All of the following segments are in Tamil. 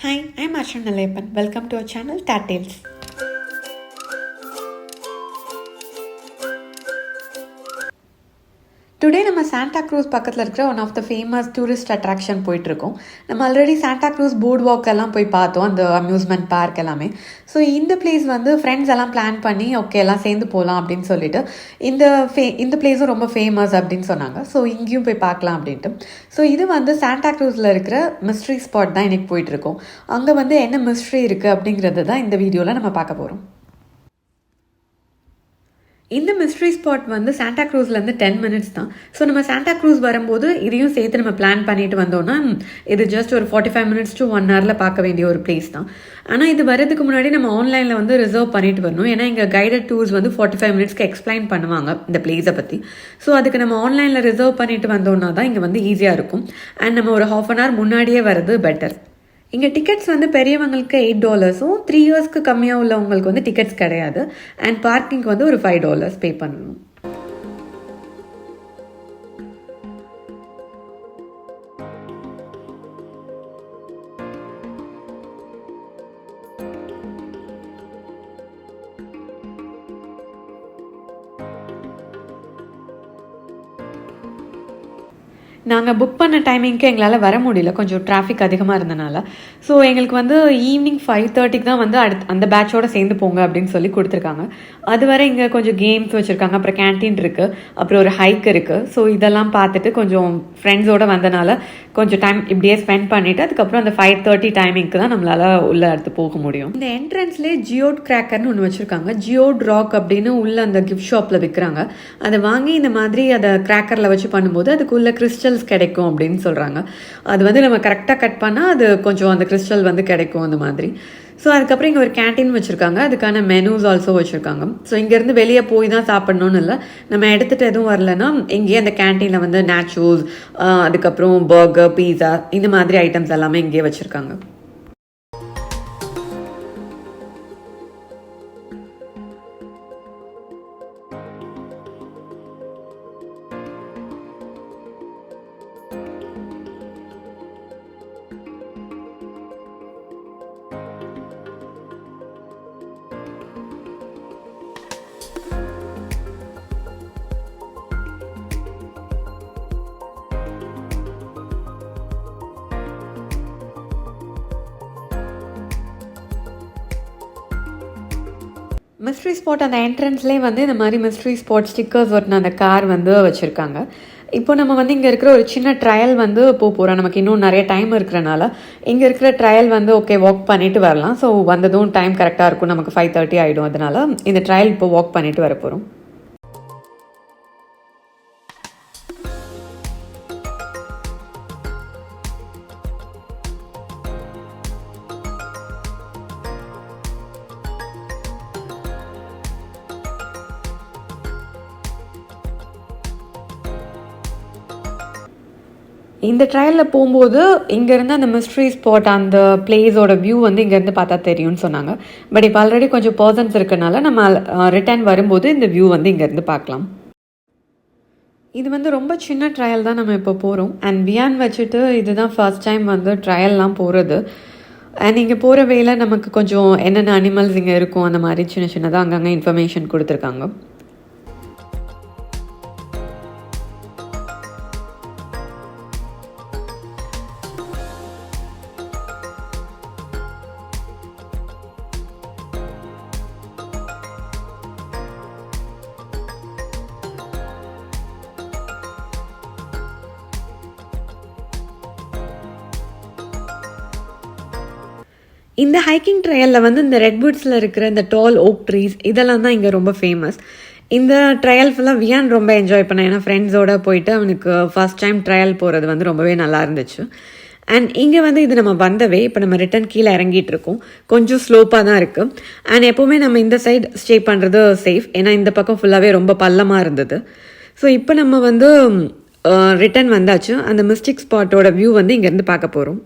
Hi, I'm Ashan Nalayapan. Welcome to our channel Dartales. Today நம்ம Santa Cruz பக்கத்தில் இருக்கிற one of the famous tourist attraction போயிட்டுருக்கோம். நம்ம ஆல்ரெடி Santa Cruz Boardwalk எல்லாம் போய் பார்த்தோம், அந்த அம்யூஸ்மெண்ட் பார்க் எல்லாமே. ஸோ இந்த பிளேஸ் ஃப்ரெண்ட்ஸ் எல்லாம் பிளான் பண்ணி ஓகே எல்லாம் சேர்ந்து போகலாம் அப்படின்னு சொல்லிட்டு இந்த பிளேஸும் ரொம்ப ஃபேமஸ் அப்படின்னு சொன்னாங்க. ஸோ இங்கேயும் போய் பார்க்கலாம் அப்படின்ட்டு. ஸோ இது Santa Cruzல இருக்கிற மிஸ்ட்ரி ஸ்பாட் தான் இன்றைக்கி போயிட்டுருக்கோம். அங்கே என்ன மிஸ்ட்ரி இருக்குது அப்படிங்கிறது தான் இந்த வீடியோவில் நம்ம பார்க்க போகிறோம். இந்த மிஸ்ட்ரி ஸ்பாட் Santa Cruzலேருந்து 10 minutes தான். ஸோ நம்ம Santa Cruz வரும்போது இதையும் சேர்த்து நம்ம பிளான் பண்ணிட்டு வந்தோம்னா இது ஜஸ்ட் ஒரு 45 minutes to 1 hour பார்க்க வேண்டிய ஒரு பிளேஸ் தான். ஆனால் இது வரதுக்கு முன்னாடி நம்ம ஆன்லைனில் ரிசர்வ் பண்ணிட்டு வரணும். ஏன்னா இங்கே கைடட் டூர்ஸ் 45 minutesக்கு எக்ஸ்பிளைன் பண்ணுவாங்க இந்த பிளேஸை பற்றி. ஸோ அதுக்கு நம்ம ஆன்லைனில் ரிசர்வ் பண்ணிட்டு வந்தோம்னா தான் இங்கே ஈஸியாக இருக்கும். அண்ட் நம்ம ஒரு 1/2 hour முன்னாடியே வர்றது பெட்டர். இங்கே டிக்கெட்ஸ் பெரியவங்களுக்கு $8, 3 yearsக்கு கம்மியாக உள்ளவங்களுக்கு டிக்கெட்ஸ் கிடையாது. அண்ட் பார்க்கிங்க்கு ஒரு $5 பே பண்ணணும். நாங்கள் புக் பண்ண டைமிங்க்கு எங்களால் வர முடியல, கொஞ்சம் டிராஃபிக் அதிகமாக இருந்தனால. ஸோ எங்களுக்கு ஈவினிங் 5:30க்கு தான் அந்த பேட்சோடு சேர்ந்து போங்க அப்படின்னு சொல்லி கொடுத்துருக்காங்க. அதுவரை இங்கே கொஞ்சம் கேம்ஸ் வச்சுருக்காங்க, அப்புறம் கேன்டீன் இருக்குது, அப்புறம் ஒரு ஹைக் இருக்குது. ஸோ இதெல்லாம் பார்த்துட்டு கொஞ்சம் ஃப்ரெண்ட்ஸோடு வந்தனால கொஞ்சம் டைம் இப்படியே ஸ்பெண்ட் பண்ணிவிட்டு அதுக்கப்புறம் அந்த 5:30 டைமிங்க்கு தான் நம்மளால் உள்ளே எடுத்து போக முடியும். இந்த என்ட்ரன்ஸ்லேயே ஜியோட் கிராக்கர்னு ஒன்று வச்சுருக்காங்க. ஜியோட் ராக் அப்படின்னு உள்ள அந்த கிஃப்ட் ஷாப்பில் விற்கிறாங்க. அதை வாங்கி இந்த மாதிரி அதை கிராக்கரில் வச்சு பண்ணும்போது அதுக்குள்ள கிறிஸ்டல்ஸ் கிடைக்கும் அப்படின்னு சொல்கிறாங்க. அது நம்ம கரெக்டாக கட் பண்ணால் அது கொஞ்சம் அந்த கிறிஸ்டல் கிடைக்கும் அந்த மாதிரி. ஸோ அதுக்கப்புறம் இங்கே ஒரு கேன்டீன் வச்சுருக்காங்க, அதுக்கான மெனூஸ் ஆல்சோ வச்சுருக்காங்க. ஸோ இங்கேருந்து வெளியே போய் தான் சாப்பிட்ணுன்னு இல்லை, நம்ம எடுத்துகிட்டு எதுவும் வரலன்னா இங்கேயே அந்த கேன்டீனில் நேச்சோஸ், அதுக்கப்புறம் பர்கர், பீஸா இந்த மாதிரி ஐட்டம்ஸ் எல்லாமே இங்கேயே வச்சுருக்காங்க. மிஸ்ட்ரி ஸ்பாட் அந்த என்ட்ரன்ஸ்லேயே இந்த மாதிரி மிஸ்ட்ரி ஸ்பாட் ஸ்டிக்கர்ஸ் ஒட்டின அந்த கார் வச்சுருக்காங்க. இப்போ நம்ம இங்கே இருக்கிற ஒரு சின்ன ட்ரையல் போகிறோம். நமக்கு இன்னும் நிறைய டைம் இருக்கிறனால இங்கே இருக்கிற ட்ரையல் ஓகே வாக் பண்ணிட்டு வரலாம். ஸோ வந்ததும் டைம் கரெக்டாக இருக்கும், நமக்கு 5:30 ஆகிடும். அதனால இந்த ட்ரையல் இப்போ வாக் பண்ணிட்டு வர போகிறோம். இந்த ட்ரையலில் போகும்போது இங்கேருந்து அந்த மிஸ்ட்ரி ஸ்பாட் அந்த பிளேஸோட வியூ இங்கேருந்து பார்த்தா தெரியும்னு சொன்னாங்க. பட் இப்போ ஆல்ரெடி கொஞ்சம் பர்சன்ஸ் இருக்கனால நம்ம ரிட்டர்ன் வரும்போது இந்த வியூ இங்கேருந்து பார்க்கலாம். இது ரொம்ப சின்ன ட்ரையல் தான் நம்ம இப்போ போகிறோம். அண்ட் வியான் வச்சுட்டு இதுதான் ஃபர்ஸ்ட் டைம் ட்ரையல்லாம் போகிறது. அண்ட் இங்கே போகிற வேலை நமக்கு கொஞ்சம் என்னென்ன அனிமல்ஸ் இங்கே இருக்கும் அந்த மாதிரி சின்ன சின்னதாக அங்கங்கே இன்ஃபர்மேஷன் கொடுத்துருக்காங்க. இந்த ஹைக்கிங் ட்ரையலில் இந்த ரெட்வுட்ஸில் இருக்கிற இந்த டால் ஓக் ட்ரீஸ் இதெல்லாம் தான் இங்கே ரொம்ப ஃபேமஸ். இந்த ட்ரையல் ஃபுல்லாக வியான் ரொம்ப என்ஜாய் பண்ணேன். ஏன்னா ஃப்ரெண்ட்ஸோடு போயிட்டு அவனுக்கு ஃபர்ஸ்ட் டைம் ட்ரையல் போகிறது ரொம்பவே நல்லா இருந்துச்சு. அண்ட் இங்கே இது நம்ம வந்தவே இப்போ நம்ம ரிட்டன் கீழே இறங்கிட்டு இருக்கோம். கொஞ்சம் ஸ்லோப்பாக தான் இருக்குது. அண்ட் எப்போவுமே நம்ம இந்த சைடு ஸ்டே பண்ணுறது சேஃப், ஏன்னா இந்த பக்கம் ஃபுல்லாகவே ரொம்ப பள்ளமாக இருந்தது. ஸோ இப்போ நம்ம ரிட்டன் வந்தாச்சு. அந்த மிஸ்டிக் ஸ்பாட்டோட வியூ இங்கேருந்து பார்க்க போகிறோம்.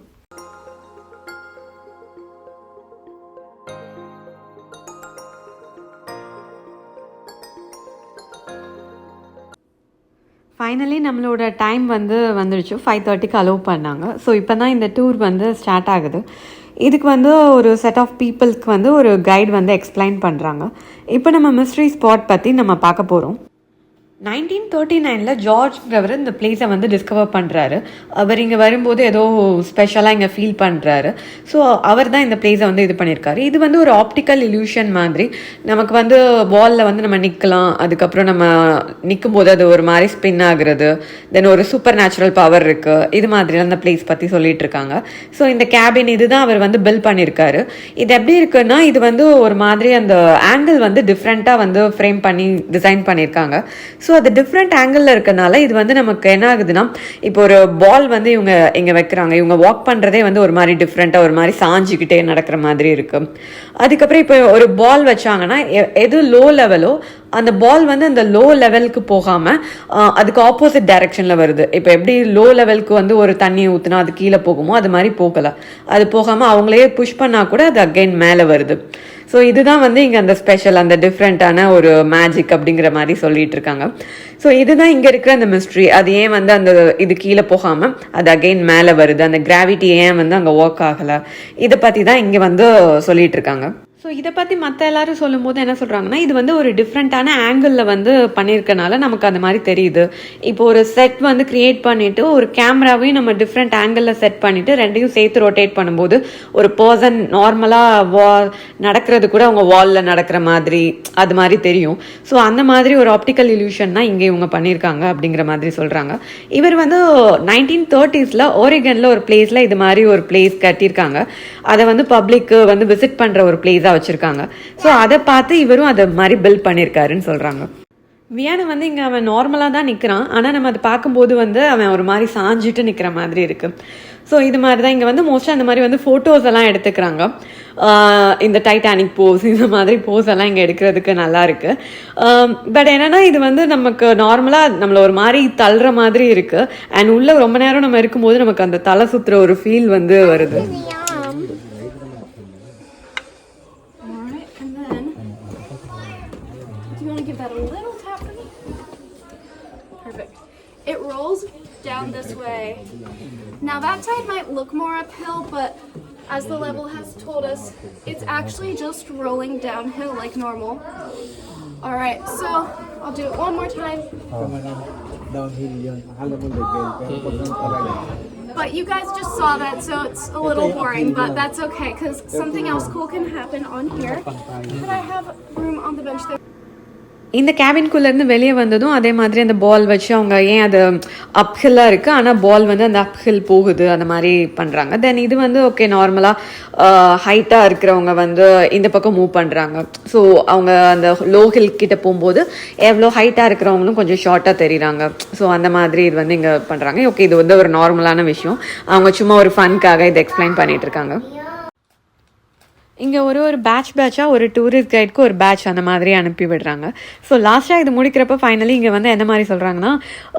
ஃபைனலி நம்மளோட டைம் வந்துடுச்சு. 5:30க்கு அலோவ் பண்ணாங்க. ஸோ இப்போ தான் இந்த டூர் ஸ்டார்ட் ஆகுது. இதுக்கு வந்து ஒரு செட் ஆஃப் பீப்புளுக்கு வந்து ஒரு கைடு வந்து எக்ஸ்பிளைன் பண்ணுறாங்க. இப்போ நம்ம மிஸ்ட்ரி ஸ்பாட் பற்றி நம்ம பார்க்க போகிறோம். 1939 ஜார்ஜ் பிரவர் இந்த பிளேஸை வந்து டிஸ்கவர் பண்ணுறாரு. அவர் இங்கே வரும்போது ஏதோ ஸ்பெஷலாக இங்கே ஃபீல் பண்ணுறாரு. ஸோ அவர் தான் இந்த பிளேஸை வந்து இது பண்ணியிருக்காரு. இது வந்து ஒரு ஆப்டிக்கல் இல்யூஷன் மாதிரி. நமக்கு வந்து வாலில் வந்து நம்ம நிற்கலாம், அதுக்கப்புறம் நம்ம நிற்கும் போது அது ஒரு மாதிரி ஸ்பின் ஆகுறது, தென் ஒரு சூப்பர் நேச்சுரல் பவர் இருக்குது, இது மாதிரிலாம் அந்த பிளேஸ் பற்றி சொல்லிட்டு இருக்காங்க. ஸோ இந்த கேபின் இதுதான் அவர் வந்து பில்ட் பண்ணியிருக்காரு. இது எப்படி இருக்குன்னா, இது வந்து ஒரு மாதிரி அந்த ஆங்கிள் வந்து டிஃப்ரெண்ட்டாக வந்து ஃப்ரேம் பண்ணி டிசைன் பண்ணியிருக்காங்க. ஸோ அது டிஃப்ரெண்ட் ஆங்கிளில் இருக்கனால இது வந்து நமக்கு என்ன ஆகுதுன்னா, இப்போ ஒரு பால் வந்து இவங்க இங்கே வைக்கிறாங்க, இவங்க வாக் பண்ணுறதே வந்து ஒரு மாதிரி டிஃப்ரெண்ட்டாக ஒரு மாதிரி சாஞ்சிக்கிட்டே நடக்கிற மாதிரி இருக்கு. அதுக்கப்புறம் இப்போ ஒரு பால் வச்சாங்கன்னா எது லோ லெவலோ அந்த பால் வந்து அந்த லோ லெவலுக்கு போகாமல் அதுக்கு ஆப்போசிட் டைரக்ஷனில் வருது. இப்போ எப்படி லோ லெவலுக்கு வந்து ஒரு தண்ணியை ஊற்றினா அது கீழே போகுமோ அது மாதிரி போகலை. அது போகாமல் அவங்களே புஷ் பண்ணால் கூட அது அகைன் மேலே வருது. ஸோ இதுதான் வந்து இங்கே அந்த ஸ்பெஷல், அந்த டிஃப்ரெண்ட்டான ஒரு மேஜிக் அப்படிங்கிற மாதிரி சொல்லிட்டு இருக்காங்க. ஸோ இதுதான் இங்கே இருக்கிற அந்த மிஸ்ட்ரி. அது ஏன் வந்து அந்த இது கீழே போகாமல் அது அகெயின் மேலே வருது, அந்த கிராவிட்டி ஏன் வந்து அங்கே ஒர்க் ஆகலை, இதை பற்றி தான் இங்கே வந்து சொல்லிட்டு இருக்காங்க. ஸோ இதை பற்றி மற்ற எல்லாரும் சொல்லும் போது என்ன சொல்கிறாங்கன்னா, இது வந்து ஒரு டிஃப்ரெண்ட்டான ஆங்கிளில் வந்து பண்ணியிருக்கனால நமக்கு அந்த மாதிரி தெரியுது. இப்போ ஒரு செட் வந்து க்ரியேட் பண்ணிவிட்டு ஒரு கேமராவையும் நம்ம டிஃப்ரெண்ட் ஆங்கிளில் செட் பண்ணிவிட்டு ரெண்டையும் சேர்த்து ரொட்டேட் பண்ணும்போது ஒரு பர்சன் நார்மலாக நடக்கிறது கூட அவங்க வாலில் நடக்கிற மாதிரி அது மாதிரி தெரியும். ஸோ அந்த மாதிரி ஒரு ஆப்டிக்கல் இல்யூஷன் தான் இங்கே இவங்க பண்ணியிருக்காங்க அப்படிங்கிற மாதிரி சொல்கிறாங்க. இவர் வந்து 1930s ஓரிகனில் ஒரு பிளேஸில் இது மாதிரி ஒரு பிளேஸ் கட்டியிருக்காங்க. அதை வந்து பப்ளிக்கு வந்து விசிட் பண்ணுற ஒரு பிளேஸாக வச்சிருக்காங்க. ஸோ அதை பார்த்து இவரும் அதை மாதிரி பில்ட் பண்ணியிருக்காருன்னு சொல்றாங்க. வியானை வந்து இங்கே அவன் நார்மலாக தான் நிற்கிறான், ஆனால் நம்ம அதை பார்க்கும்போது வந்து அவன் ஒரு மாதிரி சாஞ்சிட்டு நிற்கிற மாதிரி இருக்கு. ஸோ இது மாதிரி தான் இங்கே வந்து மோஸ்ட்டாக அந்த மாதிரி வந்து ஃபோட்டோஸ் எல்லாம் எடுத்துக்கிறாங்க. இந்த டைட்டானிக் போஸ் இந்த மாதிரி போஸ் எல்லாம் இங்கே எடுக்கிறதுக்கு நல்லா இருக்கு. பட் என்னன்னா இது வந்து நமக்கு நார்மலாக நம்மளை ஒரு மாதிரி தள்ளுற மாதிரி இருக்கு. அண்ட் உள்ள ரொம்ப நேரம் நம்ம இருக்கும்போது நமக்கு அந்த தலை சுற்றுற ஒரு ஃபீல் வந்து வருது. It rolls down this way. Now that side might look more uphill, but as the level has told us, it's actually just rolling downhill like normal. Alright, so I'll do it one more time. But you guys just saw that, so it's a little boring, but that's okay, because something else cool can happen on here. Could I have room on the bench there? இந்த கேபின்குள்ளேருந்து வெளியே வந்ததும் அதே மாதிரி அந்த பால் வச்சு அவங்க ஏன் அது அப்ஹில்லாக இருக்குது ஆனால் பால் வந்து அந்த அப்ஹில் போகுது அந்த மாதிரி பண்ணுறாங்க. தென் இது வந்து ஓகே நார்மலாக ஹைட்டாக இருக்கிறவங்க வந்து இந்த பக்கம் மூவ் பண்ணுறாங்க. ஸோ அவங்க அந்த லோ ஹில் கிட்ட போகும்போது எவ்வளோ ஹைட்டாக இருக்கிறவங்களும் கொஞ்சம் ஷார்ட்டாக தெரியுறாங்க. ஸோ அந்த மாதிரி இது வந்து இங்கே பண்ணுறாங்க. ஓகே இது வந்து ஒரு நார்மலான விஷயம். அவங்க சும்மா ஒரு ஃபன்காக இதை எக்ஸ்பிளைன் பண்ணிட்டு இருக்காங்க. இங்கே ஒரு பேட்சாக ஒரு டூரிஸ்ட் கைடுக்கு ஒரு பேட்ச் அந்த மாதிரி அனுப்பி விடுறாங்க. ஸோ லாஸ்ட்டாக இது முடிக்கிறப்ப ஃபைனலி இங்கே வந்து என்ன மாதிரி சொல்கிறாங்கன்னா,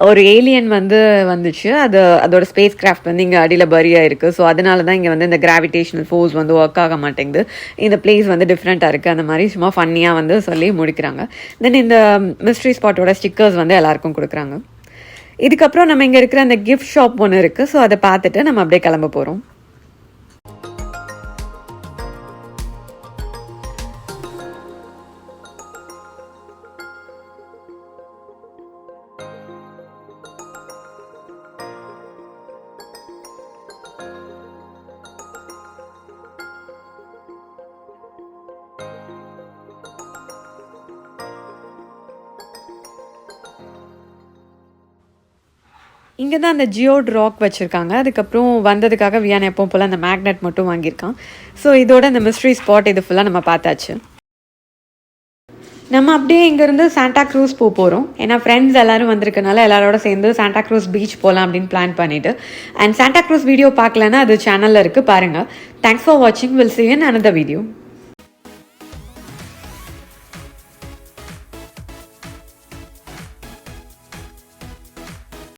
ஒரு ஏலியன் வந்து வந்துச்சு, அதோட ஸ்பேஸ் கிராஃப்ட் வந்து இங்கே அடியில் பரியாக இருக்குது. ஸோ அதனால தான் இங்கே வந்து இந்த கிராவிடேஷனல் ஃபோர்ஸ் வந்து ஒர்க் ஆக மாட்டேங்குது, இந்த பிளேஸ் வந்து டிஃப்ரெண்ட்டாக இருக்குது, அந்த மாதிரி சும்மா ஃபன்னியாக வந்து சொல்லி முடிக்கிறாங்க. தென் இந்த மிஸ்ட்ரி ஸ்பாட்டோட ஸ்டிக்கர்ஸ் வந்து எல்லாருக்கும் கொடுக்குறாங்க. இதுக்கப்புறம் நம்ம இங்கே இருக்கிற அந்த கிஃப்ட் ஷாப் ஒன்று இருக்குது. ஸோ அதை பார்த்துட்டு நம்ம அப்படியே கிளம்ப போகிறோம். இங்கே தான் அந்த ஜியோட் ராக் வச்சுருக்காங்க. அதுக்கப்புறம் வந்ததுக்காக வியான் எப்பவும் போல் அந்த மேக்னெட் மட்டும் வாங்கியிருக்கான். ஸோ இதோட அந்த மிஸ்ட்ரி ஸ்பாட் இது ஃபுல்லாக நம்ம பார்த்தாச்சு. நம்ம அப்படியே இங்கேருந்து சாண்டா க்ரூஸ் போகிறோம். ஏன்னா ஃப்ரெண்ட்ஸ் எல்லோரும் வந்திருக்கனால எல்லாரோட சேர்ந்து சாண்டா க்ரூஸ் பீச் போகலாம் அப்படின்னு பிளான் பண்ணிவிட்டு. அண்ட் சாண்டா க்ரூஸ் வீடியோ பார்க்கலன்னா அது சேனலில் இருக்குது, பாருங்கள். தேங்க்ஸ் ஃபார் வாட்சிங். Will see you in another video.